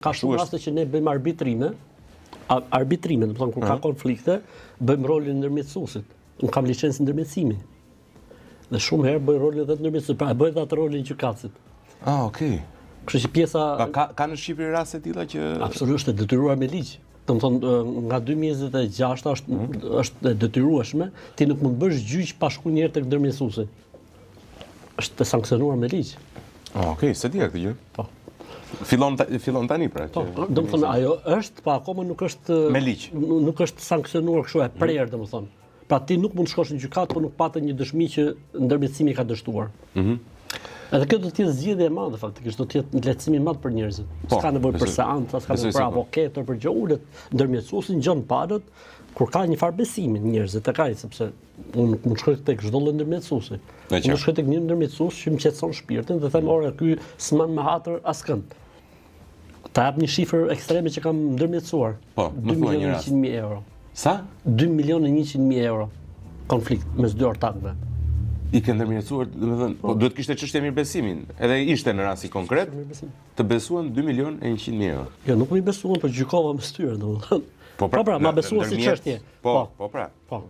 Ka shumë raste që ne bëjmë arbitrime, do të thonë kur ka konflikte, bëjmë rolin e ndërmjetësuesit. Unë kam licencë ndërmjetësimi. Dhe shumë herë bëj rolin edhe të ndërmjetësuesit, pra bëj edhe atë rolin e gjykatësit. Okej. Kështu që pjesa Ka në Shqipëri raste të tilla që absolutisht e detyruar me ligj. Do të thonë nga 2026 është e detyrueshme, ti nuk mund bësh gjyq pa shkuar një herë tek ndërmjetësuesi. Është e sankcionuar me ligj. Okej, se di këtë gjë. Po. Fillon tani pra. Po, do të thonë ajo është, pa akoma nuk është Me ligj. Nuk është sankcionuar kështu e prerë, domethënë. Pra ti nuk mund të shkosh në gjykat, por nuk patë një dëshmi që ndërmjetësimi ka dështuar. Edhe kjo do të jetë zgjedhje e madhe faktikisht, do të jetë lehtësim i madh për njerëzit. S'ka nevojë për seanca, s'ka nevojë për avokatë, për gjë ulet ndërmjetësuesi ngjon palët kur ka një farë besimi njerëzit tek ai, sepse unë nuk mund të shkoj tek çdo lloj ndërmjetësuesi. Unë shkoj tek një ndërmjetësues që më qetëson shpirtin dhe them ora ky s'man me hatër askënd. Ta jap një shifër ekstreme që kam ndërmjetësuar. 2.100.000 euro. Sa? 2.100.000 euro. Konflikt mes dy ortakëve. I ke ndërmjetësuar, domethënë, po duhet kishte çështje mirëbesimin. Edhe ishte në rasti konkret të besuan 2.100.000 euro. Jo, nuk më i besuan, por gjykova me styre, domethënë. Po pra, ma besuan si çështje. Po pra. Po.